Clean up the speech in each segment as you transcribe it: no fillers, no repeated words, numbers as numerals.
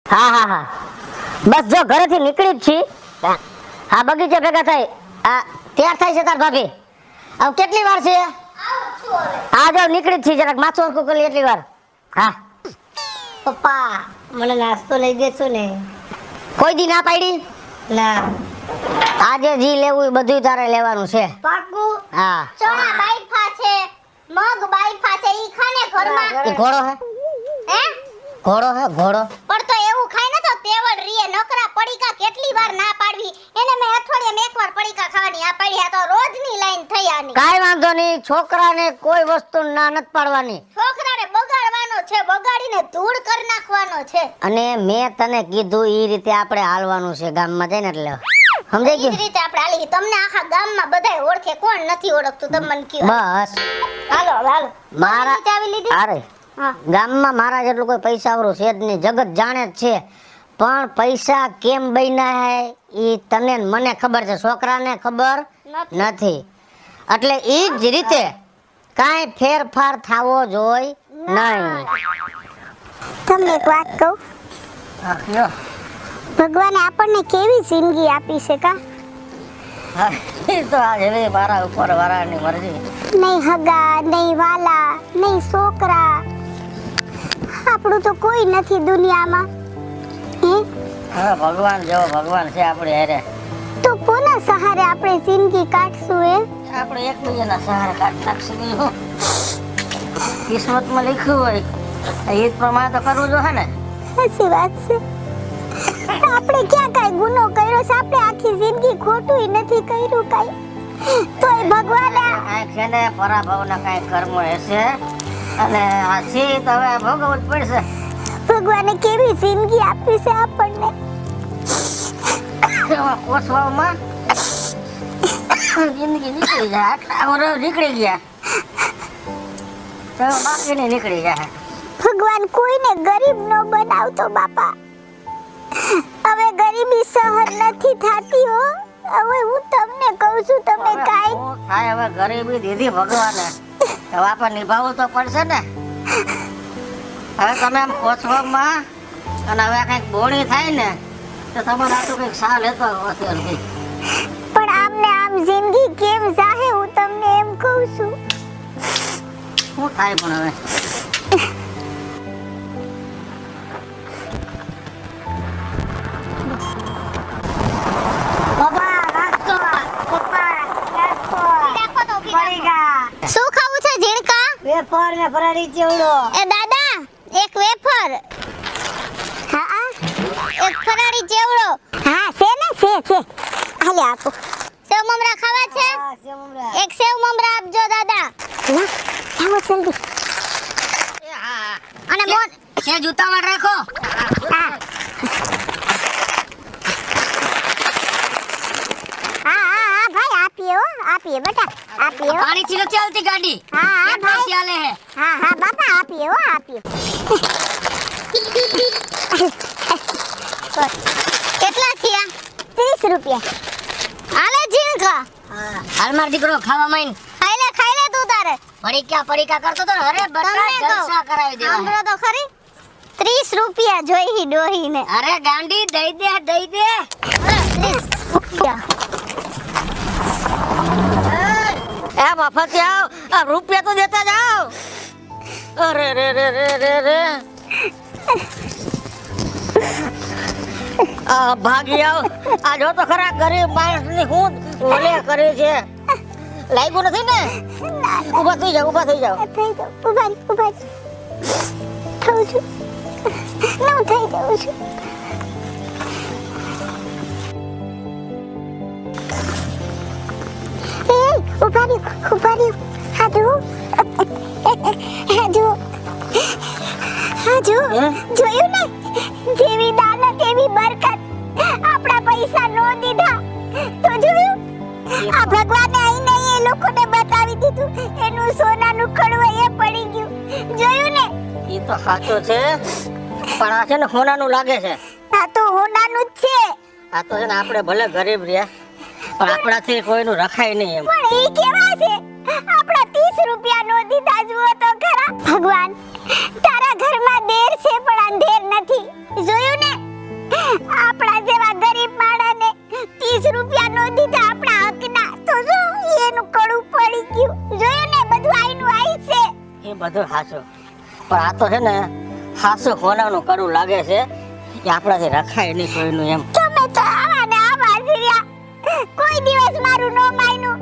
હા હા હા બસ જો ઘરેથી નીકળી જ છી. હા બગીચે ભેગા થઈ. હા તૈયાર થાય છે તાર ભાભી. હવે કેટલી વાર છે? હા જો નીકળી જ છી, જરાક માથું હરખું કરી એટલી વાર. હા પપ્પા મને નાસ્તો લઈ દેશો ને? કોઈ દી ના પાડી? ના. આજે જી લેવું એ બધું તારે લેવાનું છે. પાકું? હા ચણા બાઈફા છે, મગ બાઈફા છે, ઈ ખાને ઘરમાં. એ ઘોડો હે? હે? ઘોડો હે ઘોડો? પણ તો એવું ખાય ને તો તેવડ રીએ. નકરા પડીકા કેટલી વાર ના પાડવી એને. મેં અઠવાડિયામાં એકવાર પડીકા ખાવાની આ પાડી. આ તો રોજની લાઈન થઈ આની. કાઈ વાંધો નહીં, છોકરાને કોઈ વસ્તુ ના નથી પાડવાની. છોકરાને બગાડવાનો છે, બગાડીને ધૂળ કરી નાખવાનો છે. અને મેં તને કીધું ઈ રીતે આપણે હાલવાનું છે ગામમાં જઈને, એટલે સમજાઈ ઈ જ ગયું? રીતે આપણે હાલી. તમને આખા ગામમાં બધાય ઓળખે, કોણ નથી ઓળખતું તમે મને કયો. બસ હાલો હાલો. મારા ચાવી લીધી? અરે હા. ગામમાં મારા જેટલું કોઈ પૈસાવાળું છે જ નહીં, જગત જાણે જ છે. પણ પૈસા કેમ બન્યા હે ઈ તને ને મને ખબર છે, છોકરાને ખબર નથી. એટલે ઈ જ રીતે કાંઈ ફેરફાર થાવો જોઈ નહીં. તમને એક વાત કહું, ભગવાને આપણને કેવી જિંદગી આપી છે કા? તો આ જેવી મારા ઉપર વાળાની મરજી. નહીં હગા, નહીં વાલા, નહીં છોકરા, આપણું તો કોઈ નથી દુનિયામાં. હા ભગવાન જેવો ભગવાન છે આપણી હારે. તો કોના સહારે આપણે જિંદગી કાઢશું? આપણે એકબીજાના સહારે કાઢી નાખશું. બીજું કિસ્મતમાં લખ્યું હોય એ પ્રમાણે તો કરવું જોઈએ ને. સાચી વાત છે. આપણે ક્યાં કાંઈ ગુનો કર્યો છે? આપણે આખી જિંદગી ખોટું નથી કર્યું કાંઈ. તોય ભગવાને કાંઈક છે ને પરાભવના કાંઈક કર્મ હશે અને આ સીત હવે ભોગવવું જ પડશે. ભગવાને કેવી જિંદગી આપી છે આપણને. પોસવામાં જિંદગી નીકળી જાય. આટલા વર્ષ નીકળી ગયા તો બાકી નહીં નીકળી જાય. ભગવાન કોઈને ગરીબ ન બનાવતો બાપા. હવે ગરીબી સહન નથી થાતી હો. હવે હું તમને કહું છું, તમે કાઈ શું થાય? હવે ગરીબી દીધી ભગવાને, હવે આપણે નિભાવવું તો પડશે ને. હવે તમે આમ પોસવામાં અને હવે કંઈક બોણી થાય ને તો તમારે આટલું કંઈક સા લેતો હશે. પણ આમને આમ જિંદગી કેમ જાહે હું તમને એમ કહું છું. શું થાય પણ હવે? શું ખાવું છે ઝીણકા? વેફર ને ફરારી ચેવડો. એ દાદા એક વેફર. હા એક ફરાળી ચેવડો. હા છે ને છે. હાલે આપો. સેવ મમરા ખાવા છે? એક સેવ મમરા આપજો દાદા. ના આવો જલ્દી. અને મોન છે જૂતામાં રાખો. હા ભાઈ આપીએ બેટા આપીએ. પાણી થી નથી ચાલતી ગાડી. હા ભાઈ ચાલે હે. હા બાપા આપીએ. કેટલા થયા? 30 રૂપિયા. હાલે ઝીણકા. હાલ માર દીકરો ખાવા માંડ. ખાઈ લે તું તારે. પડીકા કરતો તો અરે બટા જલસા કરાવી દેવા. સાંભળો તો ખરી, 30 રૂપિયા જોઈ ડોહીને. અરે ગાંડી દઈ દે. 30 રૂપિયા. એ મફત આવ, આ રૂપિયા તો દેતા જાવ. અરે રે આ ભાગી આવ. આ જો તો ખરા ગરીબ માણસની હું ઓલે કરે છે. લાગ્યું નથી ને? ઊભા થઈ જાવ. ઉભા રહી. થઉં છું. ના થઈ જાઉં છું. ઉભા રહ્યો. જોયું ને? જેવી દાનત એવી બરકત. આપણા પૈસા નો દીધા તો જોયું? આ ભગવાને આઈને એ લોકોને બતાવી દીધું. એનું સોનાનું ખડું એ પડી ગયું. જોયું ને? એ તો સાચો છે, પણ આ છે ને હોનાનું લાગે છે. આ તો હોનાનું જ છે. આ તો છે ને આપણે ભલે ગરીબ રહ્યા પણ આપણાથી કોઈનું રખાય નહીં એમ. પણ એ કેવા છે? આપણા 30 રૂપિયા નો દીધા જુઓ તો ખરા. ભગવાન તારા ઘરમાં દેર છે પણ અંધેર નથી. જોયું ને? આપણા જેવા ગરીબ માણસને 30 રૂપિયા નો દીધા આપણા હકના તો જો એનું કડું પડી ગયું જોયું ને બધું આઈનું આઈ છે એ બધું હાચું પણ આ તો છે ને હાસું કોનાનું કડું લાગે છે કે આપણાથી રખાય નહીં કોઈનું એમ તમે તો આવા ને આવા જ રહ્યા. કોઈ દિવસ મારું નો માન્યું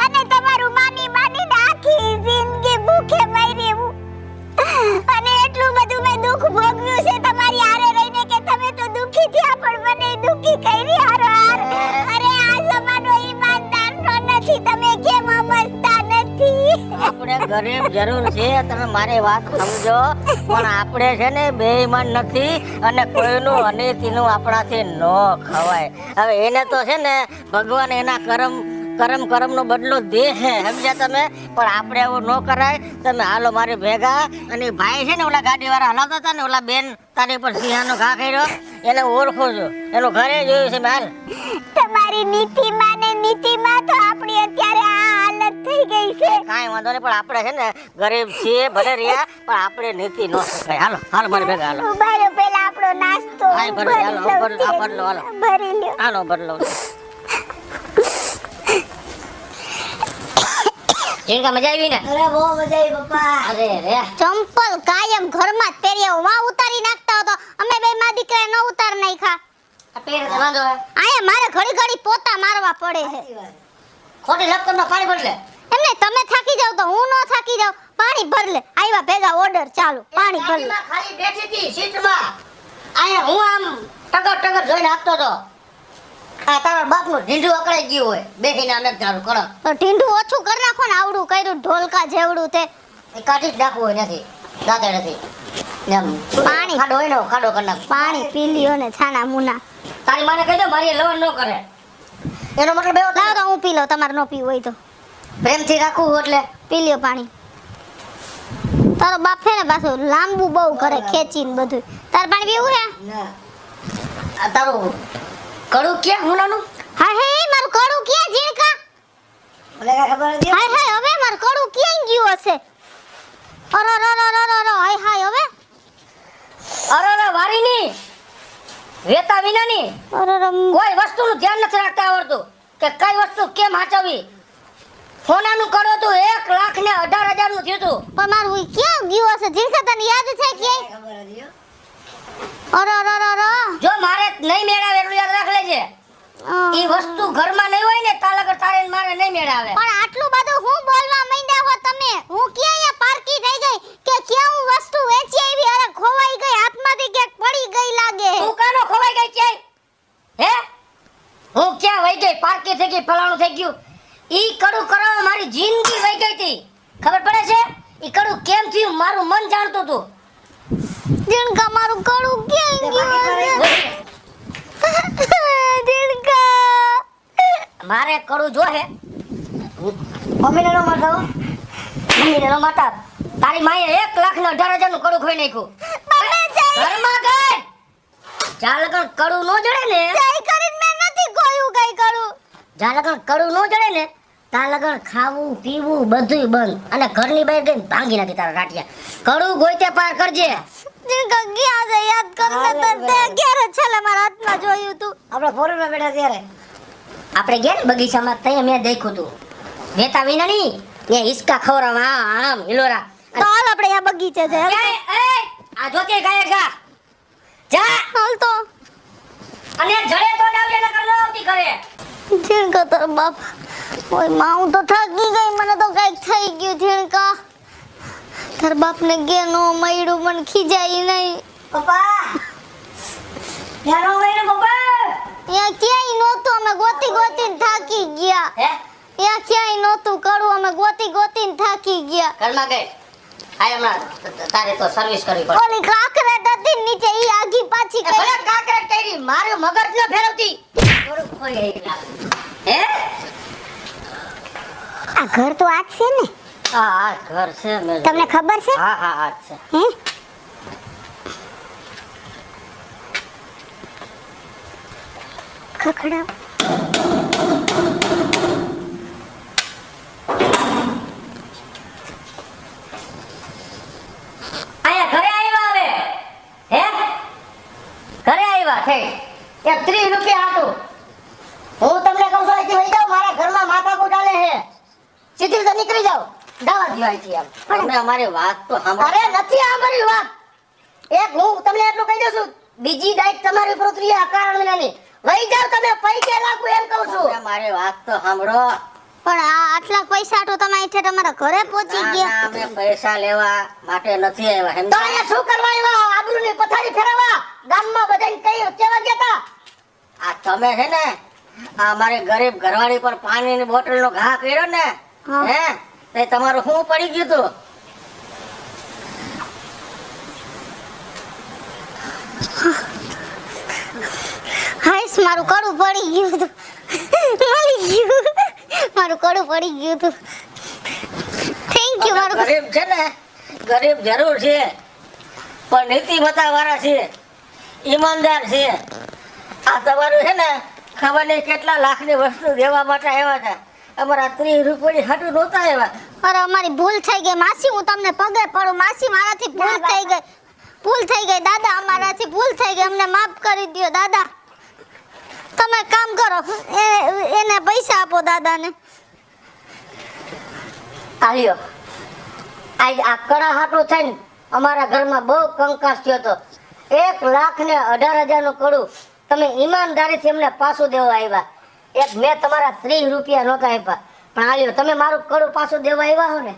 અને તમારું માની માનીને આખી જિંદગી ભૂખે મરી રહેવું અને એટલું બધું મેં દુઃખ ભોગવ્યું છે તમારી હારે રહીને કે તમે તો દુખી થયા પણ મને દુખી કરી હારો હાર. અરે આ જમાનો ઈમાનદારનો નથી તમે કેમ સમજતા નથી. આપણે ગરીબ જરૂર છે તમે મારી વાત સમજો પણ આપણે છે ને બેઈમાન નથી અને કોઈનું અનિતિનું આપણાથી ન ખવાય. હવે એને તો છે ને ભગવાન એના કરમનો બદલો દે છે સમજ્યા તમે પણ આપણે એવું ન કરાય. તમે હાલો મારી ભેગા અને ભાઈ છે ને ઓલા ગાડીવાળા હલાવતા હતા ને ઓલા બેન તારી પર સિંહાનો ઘા કર્યો એને ઓળખો છો એનું ઘરે જોયું છે મેં હાલ. તમારી નીતિમાં ને નીતિમાં તો આપણી અત્યારે આ હાલત થઈ ગઈ છે. કાંઈ વાંધો નહીં પણ આપણે છે ને ગરીબ છીએ ભલે રહ્યા પણ આપણે નીતિ ન શકાય. હાલો હાલો મારી ભેગા હાલો. ઉભારો પેલા આપણો નાસ્તો હા, ભરી લો, ભરી લો, હાલો. ભરી લ્યો. હાલો બદલો જીણકા મજા આવી ને? અરે બહુ મજા આવી પપ્પા. અરે રે ચંપલ કાયમ ઘરમાં જ પહેર્યા હોય. વાં ઉતારી નાખતા હો તો અમે બે માં દીકરા ન ઉતાર નાખ્યા. આ પેર વાંધો હે આયા મારે ઘડી ઘડી પોતા મારવા પડે છે. ખોટી લપકરમાં પાણી ભરી લે. એમને તમે થાકી જાવ તો હું ન થાકી જાવ પાણી ભર લે. આવ્યા ભેગા ઓર્ડર ચાલુ પાણી ભર લે. ગાડીમાં ખાલી બેઠી હતી સીટમાં આયા હું આમ ટગર જોઈને આપતો તો આ તારા બાપનું ઢીંઢું અકળાઈ ગયું હોય બેહીને અનક ધારું કરો તો ઢીંઢું ઓછું કરી નાખો ને આવડું કર્યું ઢોલકા જેવડું તે એ કાઢી જ નાખવું હોય નથી દાંતે નથી એમ પાણી. ખાડો હોય ને ખાડો કરી નાખ. પાણી પી લ્યો ને છાના મુના. તારી માને કહી દો મારી લવણ ન કરે એનો મતલબ એવો લાવ તો હું પી લઉં તમારે ન પીવું હોય તો પ્રેમથી રાખવું એટલે પી લ્યો પાણી. તારો બાપ છે ને પાછું લાંબુ બહુ કરે ખેંચીને બધું. તારે પાણી પીવું છે? ના આ તારું કડું ક્યાં હુનાનું હાય હાય મારું કડું ક્યાં ઝીણકા? મને કાંઈ ખબર નથી હાય હાય હવે મારું કડું ક્યાં ગયું હશે? અરે હાય હાય હવે અરે વારીની વેતા વિનાની અરે કોઈ વસ્તુનું ધ્યાન નથી રાખતા આવડતું કે કઈ વસ્તુ કેમ હાચવવી. સોનાનું કરો તું 1,18,000 નું થયું તું. પણ મારું ઈ ક્યાં ગયું હશે ઝીણકા? તને યાદ છે ક્યાંય? અરે જો મારે નહીં મેળાવે એટલું યાદ રાખ લેજે. ઈ વસ્તુ ઘરમાં નહીં હોય ને તાલગર તારે ને મારે નહીં મેળાવે. પણ આટલું બધું હું બોલવા માંડ્યા હો તમે. હું ક્યાં અહીંયા પારકી થઈ ગઈ કે ક્યાં હું વસ્તુ વેચી આવી? અરે ખોવાઈ ગઈ હાથમાંથી ક્યાંક પડી ગઈ લાગે. તું કાનો ખોવાઈ ગઈ ક્યાંય? હે હું ક્યાં વઈ ગઈ પાર્કી થઈ ગઈ ફલાણું થઈ ગયું. ઈ કડું કરવામાં મારી જિંદગી વઈ ગઈ હતી ખબર પડે છે? ઈ કડું કેમ થયું મારું મન જાણતું તું. ઝીણકા મારું કડું ક્યાં ગયું હશે? ઝીણકા મારે કડું જોહે. મમ્મીને નો મારતા હો. મમ્મીને નો મારતા. તારી માએ 1,18,000 નું કડું ખોઈ નાખ્યું. ઘરમાં ગઈ જા લગન કડું નો જડે ને ચાઈ કરીને મેં નથી કોયું કઈ કરું. જા લગન કડું નો જડે ને તા લગન ખાવું પીવું બધુંય બંધ અને ઘરની બહાર ગઈને ભાંગી નાખી તારા ગાંઠિયા. કડું ગોઈતે પાર કરજે. ઝીણકા ગયા છે યાદ કર ને તો તે ક્યારે છેલ્લે મારા હાથમાં જોયું તું? આપણે ફોરેનમાં બેઠા ત્યારે આપણે ગયા ને બગીચામાં ત્યાં મેં દેખ્યું તું વેતા વિનાની ત્યાં હિસકા ખવરાવા આમ હિલોરા. તો હાલ આપણે આ બગીચે છે. આ જોતે ગાય ગા જા હાલ તો અને જડે તો ડાવલે ન કર આવતી કરે. ઝીણકા તારો બાપ ઓય માં હું તો થાકી ગઈ મને તો કઈક થઈ ગયું. ઝીણકા તાર બાપને ગે નો મળ્યું મને ખીજાઈ નહીં. પપ્પા યારો વેને પપ્પા ત્યાં ક્યાંય નહોતું અમે ગોતી ગોતીને થાકી ગયા. હે ત્યાં ક્યાંય નહોતું કડું અમે ગોતી ગોતીને થાકી ગયા. ઘરમાં ગઈ આય હમણાં તારે તો સર્વિસ કરવી પડે. ઓલી કાકરેટ હતી ને નીચે ઈ આગી પાછી કરી. ભલે કાકરેટ કરી મારું મગજ ન ફેરવતી થોડું ખોઈ ગઈ લાગે. હે આ ઘર તો આજ છે ને? આ ઘર છે મેં તમને ખબર છે? હા હા આ છે. હે ખખડા આયા ઘરે આવ્યા હવે હે ઘરે આવ્યા થઈ એક 30 રૂપિયા આટું હું તમને કહું છું અહીંથી વહી જાઓ, મારા ઘરમાં માથાકૂટ ચાલે છે. સીધી રીતે નીકળી જાઓ. દાવા દ્યો અહીંથી આમ. તમે અમારી વાત તો સાંભળો. અરે નથી સાંભળ્યું વાત. એક હું તમને એટલું કહી દઉં છું, બીજી દાઈક તમારી ઉપર ઉતરી આ કારણ વિનાની. વહી જાઓ તમે, પૈકે લાગુ એમ કહું છું. તમે મારી વાત તો સાંભળો. પણ આ આટલા પૈસા આટો તમે અહીંથી તમારા ઘરે પહોંચી ના, ગયા. ના, અમે પૈસા લેવા માટે નથી આવ્યા તો સમજ્યા? અહીંયા શું કરવા આવ્યા? આબરૂની પથારી ફેરવવા? ગામમાં બધાને કઈ કેવા ગયા આ તમે છે ને આ અમારી ગરીબ ઘરવાળી પર પાણીની બોટલનો ઘા કર્યો ને, હા. હે તે તમારું શું પડી ગયું તું? હાઈસ મારું કડું પડી ગયું હતું. મળી ગયું. મારું કડું પડી ગયું હતું. થેન્ક યુ અમે મારું. ગરીબ છે ને, ગરીબ જરૂર છે પણ નીતિમત્તા વાળા છે, ઈમાનદાર છે. આ તમારું છે ને ખબર નહીં કેટલા લાખની વસ્તુ દેવા માટે આવ્યા હતા, અમારા 30 રૂપિયાની હાટું નહોતા આવ્યા. અરે અમારી ભૂલ થઈ ગઈ માસી, હું તમને પગે પડું માસી, મારાથી ભૂલ થઈ ગઈ. ભૂલ થઈ ગઈ દાદા, અમારાથી ભૂલ થઈ ગઈ, અમને માફ કરી દ્યો દાદા. તમે કામ કરો, એને પૈસા આપો દાદાને. આલ્યો આજ આ કડા હાટું થઈને અમારા ઘરમાં બહુ કંકાસ થયો હતો. 1,18,000 નું કડું તમે ઈમાનદારીથી એમને પાછું દેવા આવ્યા. એક મેં તમારા 30 રૂપિયા નહોતા આપ્યા, પણ આલ્યો તમે મારું કડું પાછું દેવા આવ્યા હો ને.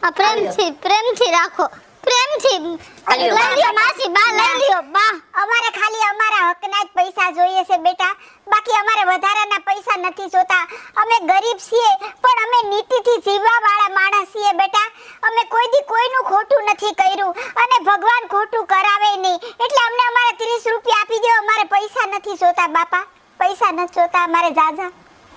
આ પ્રેમથી રાખો, પ્રેમથી લઈ આલ્યો. લ્યો માસી, બા લઈ લ્યો બા. અમારે ખાલી અમારા હકના જ પૈસા જોઈએ છે બેટા, બાકી અમારે વધારાના પૈસા નથી જોતા. અમે ગરીબ છીએ પણ અમે નીતિથી જીવવા વાળા માણસ છીએ બેટા. અમે કોઈ દી કોઈનું ખોટું નથી કર્યું અને ભગવાન ખોટું કરાવે નહીં, એટલે અમને અમારા 30 રૂપિયા આપી દો. અમારે પૈસા નથી જોતા બાપા, પૈસા નથી જોતા અમારે જાજા.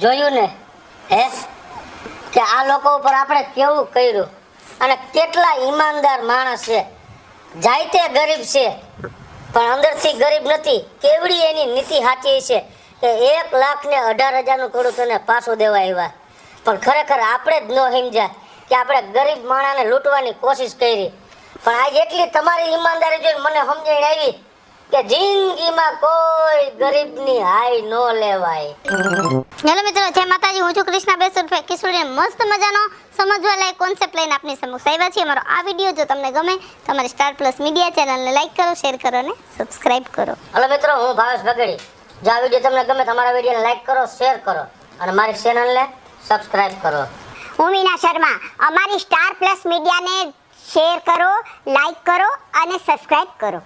જોયું ને હે કે આ લોકો ઉપર આપણે કેવું કર્યું અને કેટલા ઈમાનદાર માણસ છે. જાયતે ગરીબ છે પણ અંદરથી ગરીબ નથી. કેવડી એની નીતિ સાચી છે કે 1,18,000 નું કડું તને પાછું દેવા આવ્યા. પણ ખરેખર આપણે જ ન સમજ્યા કે આપણે ગરીબ માણસને લૂંટવાની કોશિશ કરી. પણ આજ એટલી તમારી ઈમાનદારી જોઈને મને સમજણ આવી કે જિંદગીમાં કોઈ ગરીબની હાય ન લેવાય. હેલો મિત્રો, જય માતાજી. હું છું કૃષ્ણા બેસુરફે કિશોરી. મસ્ત મજાનો સમજવા લાયક કોન્સેપ્ટ લઈને આપની સમક્ષ આવ્યા છીએ. અમારો આ વિડીયો જો તમને ગમે તો અમારી સ્ટાર પ્લસ મીડિયા ચેનલને લાઈક કરો, શેર કરો અને સબસ્ક્રાઇબ કરો. હલો મિત્રો, હું ભાવેશ બગડી. જો આ વિડીયો તમને ગમે તમારા વિડીયોને લાઈક કરો, શેર કરો અને મારી ચેનલને સબસ્ક્રાઇબ કરો. હું મીના શર્મા. અમારી સ્ટાર પ્લસ મીડિયાને શેર કરો, લાઈક કરો અને સબસ્ક્રાઇબ કરો.